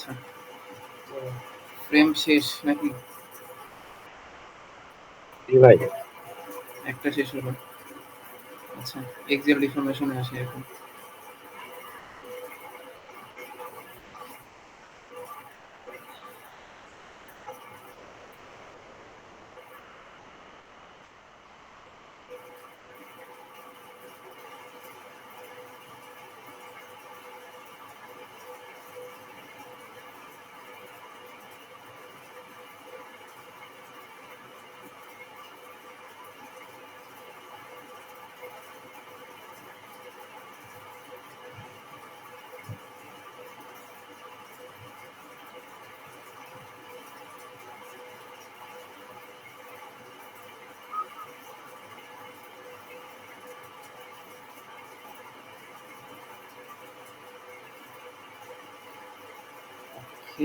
আচ্ছা, তো ফ্রেম শেষ নাকি? জি ভাই। একটা শেষ হলো। আচ্ছা, এক্সিয়াল ডিফরমেশনে আসি এখন।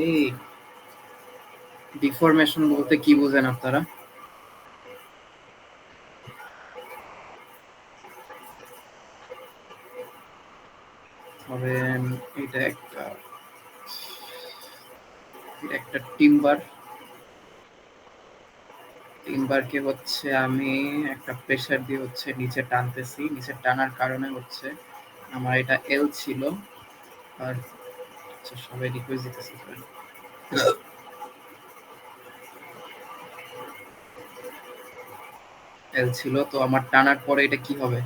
এই ডিফরমেশন বলতে কি বোঝেন আপনারা? ধরেন এটা একটা টিম্বারকে হচ্ছে আমি একটা প্রেসার দিয়ে হচ্ছে নিচে টানতেছি। নিচে টানার কারণে হচ্ছে আমার এটা এল ছিল, আর আচ্ছা, সবাই রিকোয়েস্ট দিতেছে। এল ছিল, তো আমার টানার পরে এটা কি হবে?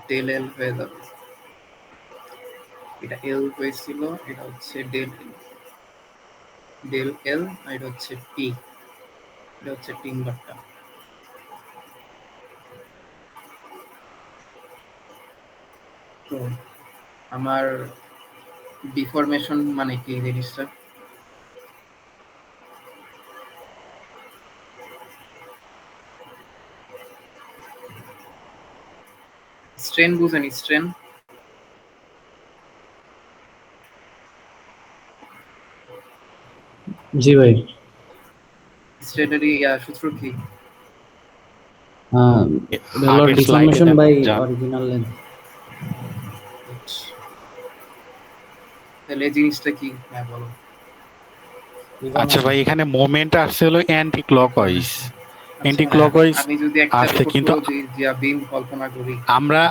ডেল এল হয়ে যাবে। এটা এল হয়েছিল, এটা হচ্ছে ডেল এল, আর এটা হচ্ছে পি। এটা হচ্ছে টিম্বারটা। তো আমার ডিফরমেশন মানে কি জিনিসটা? স্ট্রেন বুঝেন? স্ট্রেন জি ভাই। স্ট্রেনের সূত্র কি? এটা হলো আগের স্লাইডে ডিফরমেশন বাই যান। Original length. তাহলে এই জিনিসটা কি? হ্যাঁ, বলো। আচ্ছা ভাই, এখানে মোমেন্ট আসছে হলো অ্যান্টি ক্লকওয়াইজ। আচ্ছা, অ্যান্টি হ্যাঁ, ক্লকওয়াইজ আমি যদি একটা আসছে, ছোট কিন্তু বিম কল্পনা করি, আমরা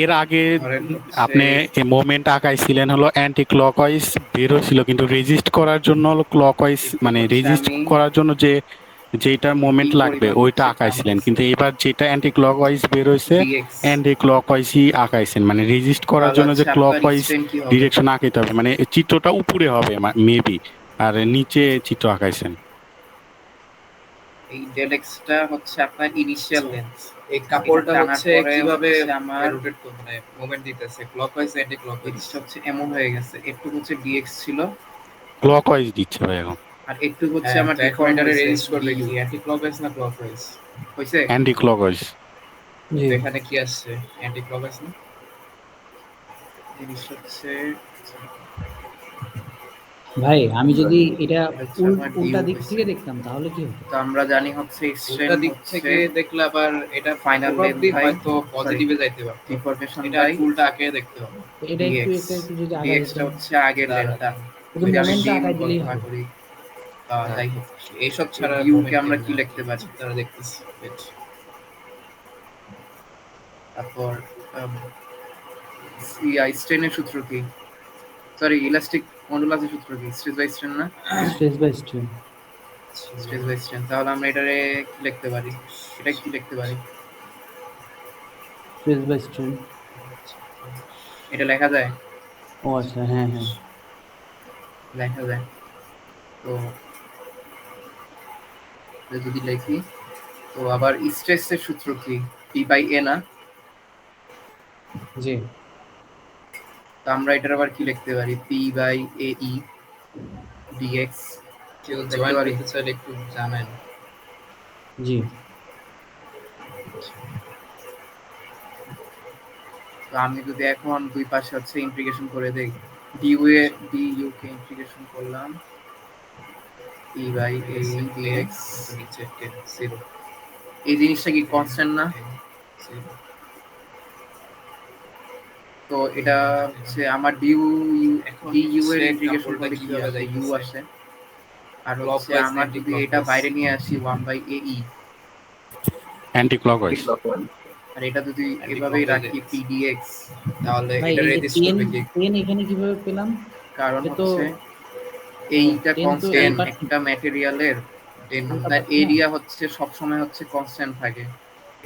এর আগে ধরেন হচ্ছে আপনি মোমেন্ট আঁকাইছিলেন হলো অ্যান্টি ক্লকওয়াইজ বের হয়েছিল, কিন্তু রেজিস্ট করার জন্য হলো ক্লকওয়াইজ, একটু মানে হচ্ছে রেজিস্ট আমি করার জন্য যেটা মোমেন্ট বিম লাগবে পরিমাপ ওইটা হচ্ছে আঁকাইছিলেন, টানতেছি কিন্তু এবার যেটা অ্যান্টি ক্লকওয়াইজ বের হয়েছে ডিএক্স, অ্যান্টি ক্লকওয়াইজই আঁকাইছেন, মানে রেজিস্ট করার তাহলে জন্য হচ্ছে যে আপনার ক্লকওয়াইজ স্ট্রেন কি হবে? ডিরেকশন আঁকাইতে হবে, মানে চিত্রটা উপরে হবে মেবি, আর নিচে চিত্র আঁকাইছেন। এই ডেল এক্সটা হচ্ছে আপনার ইনিশিয়াল লেন্থ। এই কাপড়টা হচ্ছে কিভাবে আমার রোটেট মানে মুভমেন্ট দিতেছে ক্লকওয়াইজ অ্যান্টি ক্লকওয়াইজ। জিনিসটা হচ্ছে এমন হয়ে গেছে, একটু হচ্ছে ডিএক্স ছিল, ক্লকওয়াইজ দিচ্ছে ভাই এখন, আর একটু হচ্ছে হ্যাঁ, আমার তো এখন ডিফর্ম এটারে হয়েছে। রেজিস্ট করবে কি অ্যান্টি ক্লকওয়াইজ না ক্লকওয়াইজ? হয়েছে। Anti clockwise. জি তো এখানে কি আসছে অ্যান্টি ক্লকওয়াইজ না? জিনিস হচ্ছে ভাই, আমি যদি এটা এটা হচ্ছে আমার উল্টা ডিউ দিক হয়েছে। থেকে দেখতাম তাহলে কি হতো? তো আমরা জানি হচ্ছে স্ট্রেন উল্টা দিক হচ্ছে থেকে দেখলে আবার এটা ফাইনাল লেন্থ প্রবাবলি বাই হয়তো পজিটিভে যাইতে পারতো। ডিফরমেশন এটা বাই উল্টা আঁকে দেখতে হবে। তো এটা একটু ডিএক্স। এটা একটু যদি আগায় ডিএক্সটা দিতেন, হচ্ছে আগের লেন্থটা, শুধু যদি আমি মোমেন্টটা বিম আগায় দিলেই কল্পনা হবে। করি। হ্যাঁ, যাই হোক, এইসব ছাড়া ডিউকে আমরা কি লিখতে পারি? তারা দেখতেছি। তারপর স্ট্রেনের সূত্র কি? সরি, ইলাস্টিক মডুলাসের সূত্র কি? স্ট্রেস বাই স্ট্রেন না? Stress by strain. Stress by strain. তাহলে আমরা এটারে কি লিখতে পারি? এটা কি লিখতে পারি? Stress by strain. এটা লেখা যায়? ও আচ্ছা, হ্যাঁ হ্যাঁ। লেখা যায়। তো যদি লিখি, তো আবার স্ট্রেসের সূত্র কি? পি বাই এ না? জি তো আমরা এটার আবার কি লিখতে পারি? P by A E dx কেউ লিখতে জয়েন পারি? করতে চাইলে একটু জানান। জি। তো আমি যদি এখন দুই পাশে হচ্ছে ইন্টিগ্রেশন করে দেই, ডিইউ কে ইন্টিগ্রেশন করলাম, পি বাই এ ডিএক্স, নিচে 0। এই জিনিসটা কি কনস্ট্যান্ট না? তো তো এটা হচ্ছে আমার ডিউ এখন ডিইউ এর হচ্ছে ইন্টিগ্রেশন couple টা করলে কিভাবে কিভাবে ইউ যাইতেছে? আসে, আর হচ্ছে Clockwise, আমার যদি এটা anti-clockwise। বাইরে নিয়ে আসি 1/ae, অ্যান্টি ক্লকওয়াইজ। আর এটা যদি Anti-clockwise এভাবেই রাখি যাইতেছে। pdx, তাহলে ভাই এটা এই যে রেজিস্ট 10 করবে কি? 10 এখানে কিভাবে পেলাম? কারণ এটা তো হচ্ছে এইটা 10 তো এই কনস্ট্যান্ট, পাশ একটা ম্যাটেরিয়ালের উল্টা আপনার পাচ্ছি না। এরিয়া হচ্ছে সবসময় হচ্ছে কনস্ট্যান্ট থাকে,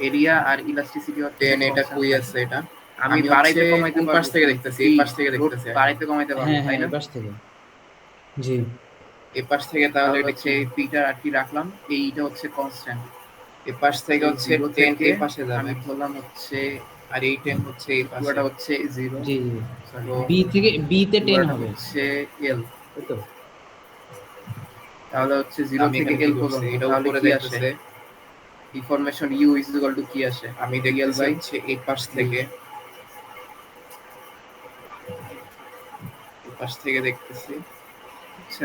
এরিয়া আর ইলাস্টিসিটি হচ্ছে 10 এটা constant কই থাকে। আছে এটা? আমি আমি বাড়াইতে হচ্ছে কমাইতে কোন পারবো, পাশ থেকে দেখতেছি? এই পাশ থেকে দেখতেছি এখন। বাড়াইতে কমাইতে পারবো, হ্যাঁ তাই হ্যাঁ না? এই পাশ থেকে। জি এই পাশ থেকে তাহলে তাহলে এটা হচ্ছে কি? এই পিটা আর কি রাখলাম, এইটা হচ্ছে কনস্ট্যান্ট। এই পাশ থেকে এই হচ্ছে 0 10 থেকে এই পাশে যাবে। আমি ধরলাম হচ্ছে আর এই 10 হচ্ছে এই পাশে। পুরোটা হচ্ছে 0, জি জি সরি বি থেকে বি তে 10 পুরোটা হবে, হচ্ছে l, তাই তো? তাহলে হচ্ছে 0 আমি থেকে এখানে কি l করছি? পর্যন্ত, এটা তাহলে উপরে কি আসে? দেখতেছে। Deformation u is equal to কি আসে? আমি dl দেখতেছি বাই হচ্ছে এই পাশ থেকে, এই পাশ থেকে দেখতেছি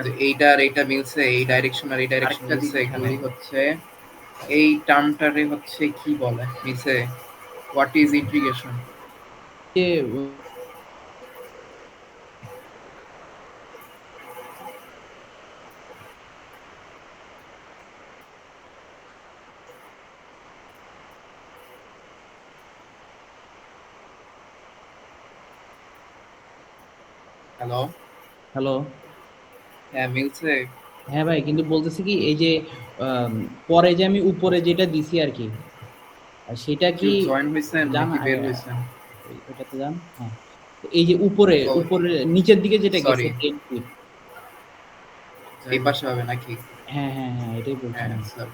যে এইটা আর এইটা মিলছে, এই ডাইরেকশন আর এই ডাইরেকশন আরেকটা মিলছে জিনিস এখানে। বলি হচ্ছে এই টার্মটারে হচ্ছে কি বলে, মিলছে। What is integration? যে হ্যালো? হ্যালো, হ্যাঁ মিলছে। হ্যাঁ ভাই, কিন্তু বলতেছি কি এই যে পরে যে আমি উপরে যেটা দিছি আর কি, আর সেটা কি জয়েন হইছেন জানা নাকি বের হইছেন? ওইটাতে যান। হ্যাঁ, তো এই যে উপরে ও উপরে নিচের দিকে যেটা গেছে সরি, 10 ফিট। এই পাশে হবে নাকি? হ্যাঁ হ্যাঁ হ্যাঁ এটাই হ্যাঁ বলছিলাম। স্যার।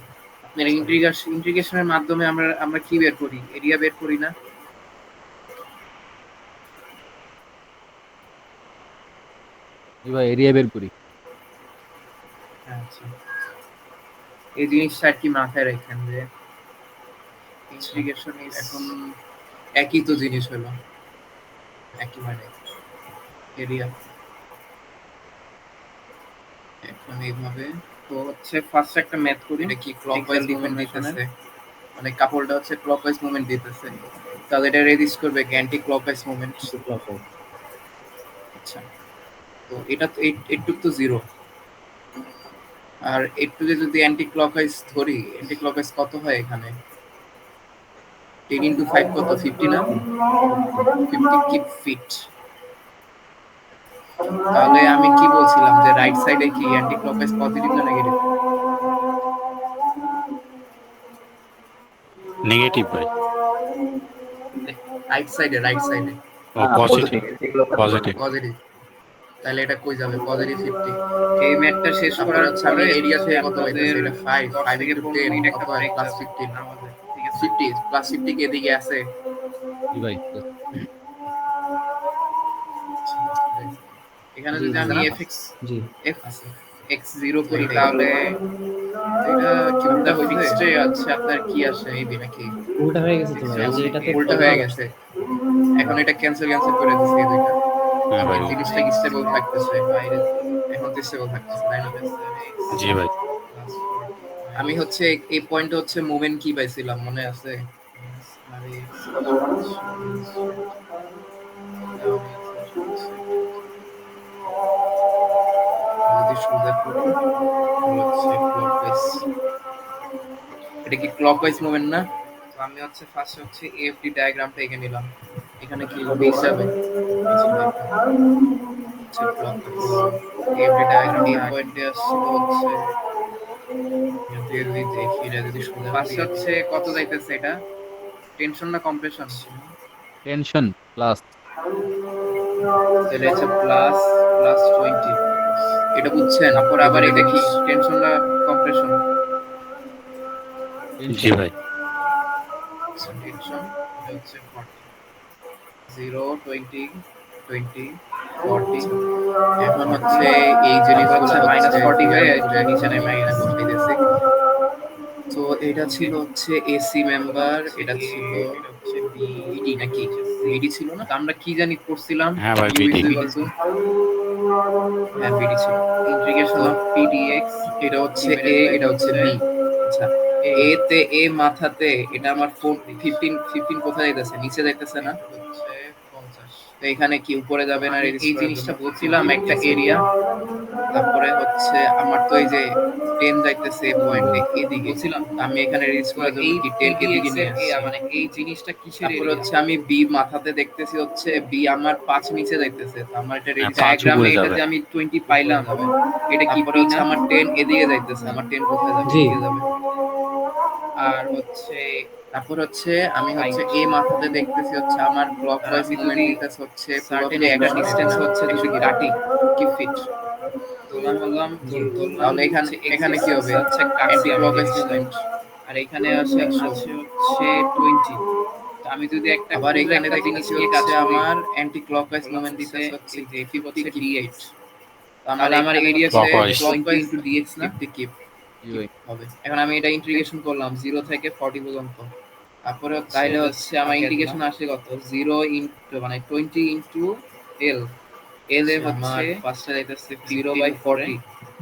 আপনার ইন্টিগ্রেশনের মাধ্যমে আমরা আমরা কি বের করি? এরিয়া বের করি না? এবার এরিয়া বের করি। আচ্ছা, এই জিনিসটা আর কি মাথায় রাখেন যে ইন্টিগ্রেশন ইজ এখন একই তো জিনিস হলো, একই মানে। এরিয়া। এখন এইভাবে তো হচ্ছে ফার্স্ট একটা ম্যাথ করি, এটা কি ক্লকওয়াইজ Axial মুভমেন্ট deformation-এর। দিতেছে? মানে কাপড়টা হচ্ছে ক্লকওয়াইজ মুভমেন্ট দিতেছে, তাহলে এটা রেজিস্ট করবে অ্যান্টি ক্লকওয়াইজ মুভমেন্ট। Clockwise। আচ্ছা, তো এটা তো এইটুক তো 0, আর এইটুকে যদি অ্যান্টি ক্লকওয়াইজ ধরি, অ্যান্টি ক্লকওয়াইজ কত হয় এখানে? 10 ইন্টু 5 কত? 50 না? 50 কিপ ফিট। তাহলে আমি কি বলছিলাম যে রাইট সাইডে কি অ্যান্টি ক্লকওয়াইজ পজিটিভ না নেগেটিভ? নেগেটিভ ভাই। রাইট সাইডে ও পজিটিভ। পজিটিভ। পজিটিভ। তাহলে এটা কই যাবে? পজিটিভ 50। এই ম্যাথটা শেষ করার হচ্ছে আমি এরিয়া থেকে কত পাইতেছি? এটা 5 5 ইনটু 10 কত হয়? প্লাস 15 আমাদের, ঠিক আছে? 50 প্লাস 50 কি এদিকে আছে? জি ভাই। এখানে জি যদি জি আমি fx জি x0 করি তাহলে এটা কি উল্টা ফিক্সড আছে, আপনার কি আসে এই দিনে কি উল্টা হয়ে গেছে তো ভাই, এই যে এটাতে উল্টা হয়ে গেছে। এখন এটা ক্যান্সেল করে দিচ্ছি এই দুইটা, হ্যাঁ ভাই। এই জিনিসটা কি স্টেবল থাকতেছে বাইরে, এখন তো স্টেবল থাকতেছে, তাই না? জি ভাই। আমি হচ্ছে এই পয়েন্টে হচ্ছে মোমেন্ট কি পাইছিলাম মনে আছে? যদি সোজা করি, হচ্ছে ক্লকওয়াইজ, এটা কি ক্লকওয়াইজ মুভমেন্ট না? তো আমি হচ্ছে ফার্স্ট হচ্ছে এফডি ডায়াগ্রামটা এঁকে নিলাম, এখানে কি হবে হিসাবে হচ্ছে ক্লকওয়াইজ এফডি ডায়াগ্রাম এই পয়েন্টে আসছিল হচ্ছে, যদি দেখি এটা যদি সোজা ফার্স্ট হচ্ছে কত যাইতেছে, এটা টেনশন না কম্প্রেশন? টেনশন প্লাস তাহলে হচ্ছে প্লাস প্লাস 20, এটা বুঝছেন? তারপর আবার এটা কি টেনশন না কম্প্রেশন? জি ভাই। টেনশন এটা হচ্ছে 40, 0 20 20 40, এখন হচ্ছে এই জিনিসগুলো মাইনাস 40 হয়ে নিচে নেমে গেছে, বসাই দিয়েছি। তো এটা ছিল হচ্ছে এসি মেম্বার, এটা ছিল হচ্ছে বিডি নাকি বিডি ছিল না? তো আমরা কি জানি করছিলাম? হ্যাঁ ভাই, u BD is equal to, হ্যাঁ বিডি ছিল, ইন্টিগ্রেশন অফ pdx, এটা হচ্ছে a, এটা হচ্ছে b। আচ্ছা, এ তে এ মাথাতে এটা আমার 15 15 কোথায় যাইতেছে? নিচে যাইতেছে না? হচ্ছে 50, তো এখানে কি উপরে যাবে না, এই জিনিসটা বলছিলাম একটা এরিয়া। তারপরে হচ্ছে আমার তো এই যে 10 যাইতেছে এই পয়েন্টে এদিকে বলছিলাম, আমি এখানে রেজিস্ট করে দেব কি 10 এদিকে নিয়ে আসছি। মানে এই জিনিসটা কিসের এরিয়া? তারপরে হচ্ছে আমি বি মাথাতে দেখতেছি হচ্ছে বি আমার 5 নিচে যাইতেছে, তো আমার এটা রেজিস্ট ডায়াগ্রামে এটা যে আমি 20 পাইলাম, এটা কি পরে হচ্ছে আমার 10 এদিকে যাইতেছে, আমার 10 কোথায় যাবে? জি। এদিকে যাবে। আর হচ্ছে তারপর হচ্ছে আমি হচ্ছে এই মাথাতে দেখতেছি হচ্ছে আমার ক্লকওয়াইজ মুভমেন্ট দিতেছে হচ্ছে সার্টেন একটা ডিসটেন্স হচ্ছে যদি কাটি কি ফিট তোলা বললাম, তাহলে এখানে এখানে কি হবে হচ্ছে অ্যান্টি ক্লকওয়াইজ মুভমেন্ট, আর এখানে আছে হচ্ছে 20। তো আমি যদি একটা আবার এখানে দেখতেছি হচ্ছে আমার অ্যান্টি ক্লকওয়াইজ মুভমেন্ট দিতেছে হচ্ছে যে 50 d8, তাহলে আমার area Clockwise। Clockwise to dx না 50 কিপ জি ভাই। হবে। এখন আমি এটা ইন্টিগ্রেশন করলাম 0 থেকে 40 পর্যন্ত। তারপরে তাইলে হচ্ছে আমার ইন্টিগ্রেশন আসে কত 0 ইনটু মানে 20 ইনটু l, l এ হচ্ছে ফার্স্টে যাইতেছে 0/40,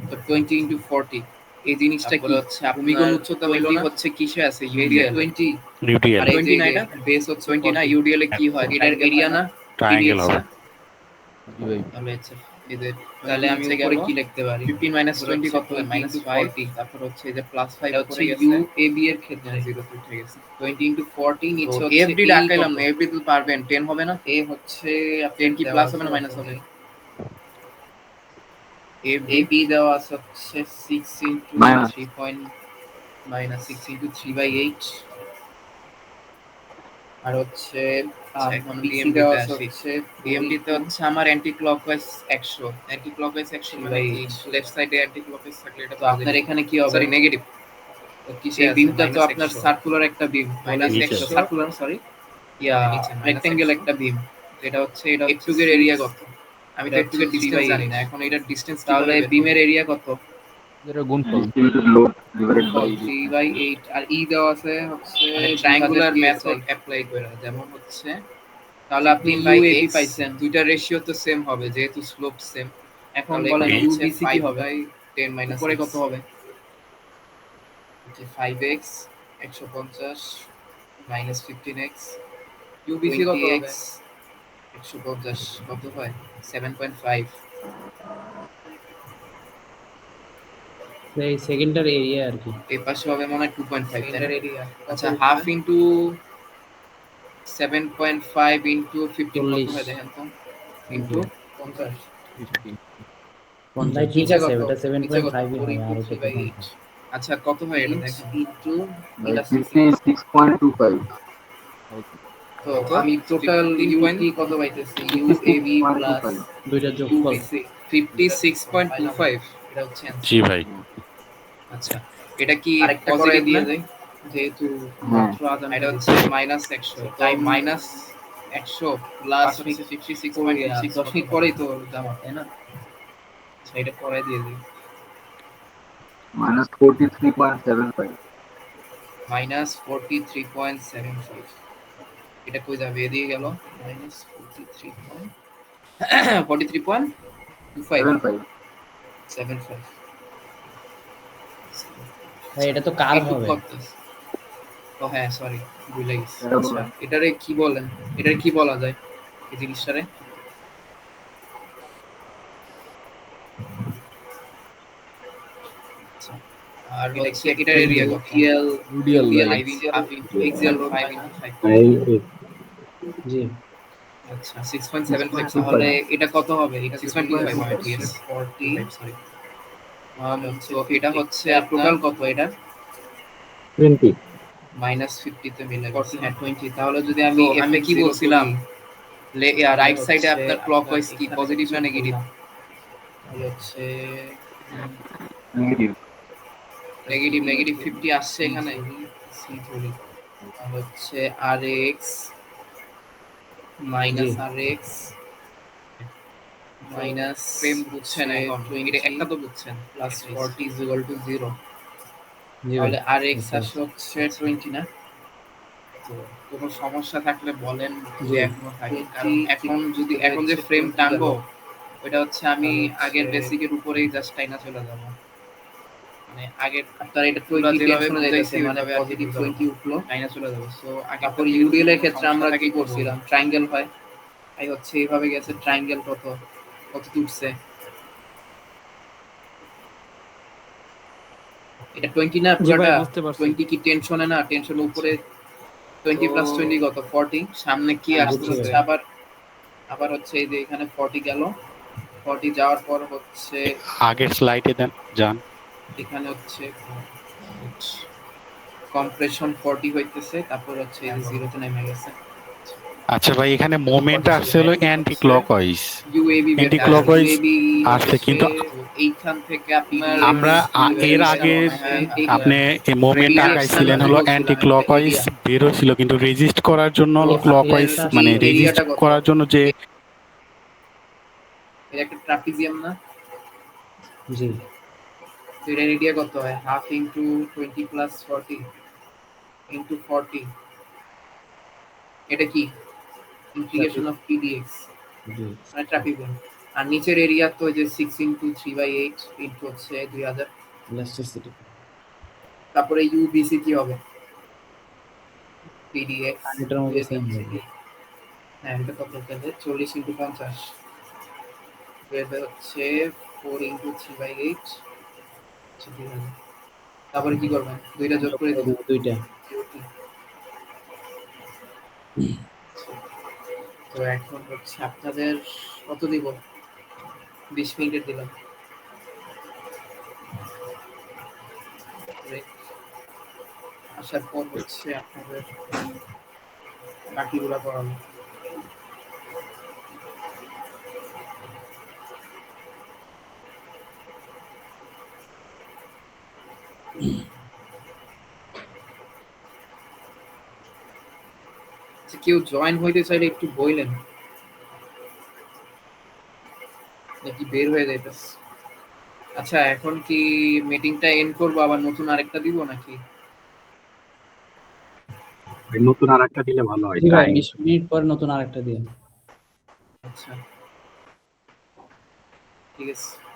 তো 20 ইনটু 40 এই জিনিসটা কি হচ্ছে ভূমিকোণ উচ্চতা 20 হচ্ছে কিসে আছে ইউডিএল 20, ইউডিএল আর 20 না এটা বেস হচ্ছে 20 না, ইউডিএল এ কি হয় এটার এরিয়া না ট্রায়াঙ্গেল হবে। জি ভাই। তাহলে হচ্ছে এদের তাহলে আমি উপরে কি লিখতে পারি 15 - 20 কত হয় -40, তারপর হচ্ছে এই যে +5 হচ্ছে ইউ এ বি এর ক্ষেত্রে 0 তে উঠে গেছে 20 * 40 নিচে হচ্ছে এফডি ডাকাইলাম না, এফডি তো পারবেন 10 হবে না, এ হচ্ছে 10 কি প্লাস হবে না মাইনাস হবে? এ বি দেওয়া আছে হচ্ছে 6 * 3 পয়েন্ট -6 * 3/8, আর হচ্ছে এখন বিএম দেওয়া আছে হচ্ছে বিএমডি তে হচ্ছে আমার অ্যান্টি ক্লকওয়াইজ 100, অ্যান্টি ক্লকওয়াইজ 100 মানে লেফট সাইডে অ্যান্টি ক্লকওয়াইজ থাকলে এটা তো আপনার এখানে কি হবে সরি নেগেটিভ, তো কিসে এই বিমটা তো আপনার সার্কুলার একটা বিম -100 সার্কুলার সরি ইয়া রেক্ট্যাঙ্গেল একটা বিম, এটা হচ্ছে এটা একটুকের এরিয়া কত? আমি তো একটুকের ডিসটেন্স জানি না, এখন এটার ডিসটেন্স তাহলে বিমের এরিয়া কত? এটা গুণফল। 3/8, আর ই দেওয়া আছে হচ্ছে ট্রায়াঙ্গুলার মেথড অ্যাপ্লাই করে, যেমন হচ্ছে তাহলে আপনি ইউ এ বি পাইছেন, দুইটা রেশিও তো সেম হবে যেহেতু স্লোপ সেম। এখন বলেন ইউ বি সি কি হবে? 10 - পরে কত হবে? 5x 150 -15x you B C কত হবে? 150 কত হয়? 7.5। এই সেকেন্ডার এরিয়া আর কি। এই পাশে হবে মনে হয় 2.5 সেকেন্ডার এরিয়া। আচ্ছা হাফ ইনটু 7.5 ইনটু 15 কত 40 হয় দেখেন তো? ইনটু 50 ভাই ঠিক আছে, কত? ওটা নিচে কত? 7.5 হয় আর এটা 4/8 আচ্ছা কত হয় এটা দেখেন ইনটু এটা 56.25 তো আমি টোটাল ইউ কি কত পাইতেছি ইউ এ বি প্লাস দুইটা যোগফল 56.25 এটা হচ্ছে answer। জি ভাই। আচ্ছা এটা কি পজিটিভ দিয়ে দেয় যেহেতু মাত্র আদান, এটা হচ্ছে -100 তাই -100 প্লাস 56.26 10 মিনিট পরেই তো জামা তাই না? আচ্ছা এটা পরে দিয়ে দিই -43.75 -43.75 এটা কই যাবে এদিকে গেল -43.25 75 ভাই এটা তো কার্ভ একটু হবে। করতেছি। ও হ্যাঁ সরি ভুলে গেছি। আচ্ছা এটারে কি বলেন, এটারে কি বলা যায় এই জিনিসটারে? আচ্ছা, আর হচ্ছে এটার এরিয়া কত? UDL UDL ভাই। axial 5 into 5 জি আচ্ছা 6.75 তাহলে এটা কত হবে? এটা 6.25 হবে yes 40 সরি তো এটা হচ্ছে টোটাল কত এটা 20 -50 তে মিলে 40 হ্যাঁ 20 তাহলে যদি আমি কি বলছিলাম রাইট সাইডে আপনার ক্লকওয়াইজ কি পজিটিভ না নেগেটিভ? তাহলে হচ্ছে নেগেটিভ নেগেটিভ 50 আসছে এখানে সি ধরি আর হচ্ছে rx minus rx minus frame বুঝছেন এখন এটা একটা তো বুঝছেন প্লাস 40 is equal to 0 জি ভাই। তাহলে rx আসলে হচ্ছে 20 না? তো কোনো সমস্যা থাকলে বলেন যদি এখনো থাকে, কারণ এখন যে ফ্রেম টানবো ওটা হচ্ছে আমি আগের বেসিকের উপরেই জাস্ট টাইনা চলে যাব, মানে আগের আপনার এটা পুরো যেভাবে বুঝাইছি মানে পজিটিভ 20 উঠলো টাইনা চলে যাব। সো আগে পর ইউডিএল এর ক্ষেত্রে আমরা কি করছিলাম ট্রায়াঙ্গেল হয় এই হচ্ছে এইভাবে গেছে ট্রায়াঙ্গেল কত কত তুলছে এটা 20 না জি ভাই, পুরোটা বুঝতে পারছি। 20 কি টেনশনে না টেনশন উপরে 20 প্লাস 20 কত 40 সামনে কি আসতে বুঝছি হচ্ছে ভাই। আবার আবার হচ্ছে এই যে এখানে 40 গেল 40 যাওয়ার পর হচ্ছে আগের স্লাইডে দেন যান। এখানে হচ্ছে কম্প্রেশন 40 হইতেছে তারপর হচ্ছে এই যে জিরোতে নেমে গেছে আচ্ছা ভাই, এখানে মোমেন্ট আসছে হলো anti clockwise. UAV anti clockwise UAV আসছে, কিন্তু এইখান থেকে আপনার আমরা এর আগে আপনি এই মোমেন্ট আঁকাইছিলেন হলো অ্যান্টি ক্লকওয়াইজ বের হয়েছিল, কিন্তু রেজিস্ট করার জন্য হলো ক্লকওয়াইজ, মানে রেজিস্ট করার জন্য যে এটা একটা ট্রাপিজিয়াম না জি তো এর এরিয়া কত হয় হাফ ইনটু 20 প্লাস 40 ইনটু 40 এটা কি ইন্টিগ্রেশন অফ pdx জি মানে ট্রাপিজিয়াম আর নিচের এরিয়া তো যে 6 ইনটু 3/8 ইনটু হচ্ছে 2000 ইলাস্টিসিটি তারপরে ইউবিসি কি হবে pdx এটার মধ্যে সেম হবে। হ্যাঁ এটা কত হবে 40 ইনটু 50 এটা হচ্ছে 4 ইনটু 3/8 তারপরে কি করবেন দুইটা যোগ করে দিন দুইটা তো এখন হচ্ছে আপনাদের কত দিব 20 মিনিটের দিলাম আসার পর হচ্ছে আপনাদের বাকিগুলা করানো আচ্ছা, কেউ জয়েন হইতে চাইলে একটু বললেন নাকি বের হয়ে যাইতেছে আচ্ছা এখন কি মিটিংটা এন্ড করবো আবার নতুন আরেকটা দিব নাকি নতুন আর একটা দিলে ভালো হয়। জি ভাই 20 মিনিট পর নতুন আরেকটা দিন। আচ্ছা ঠিক আছে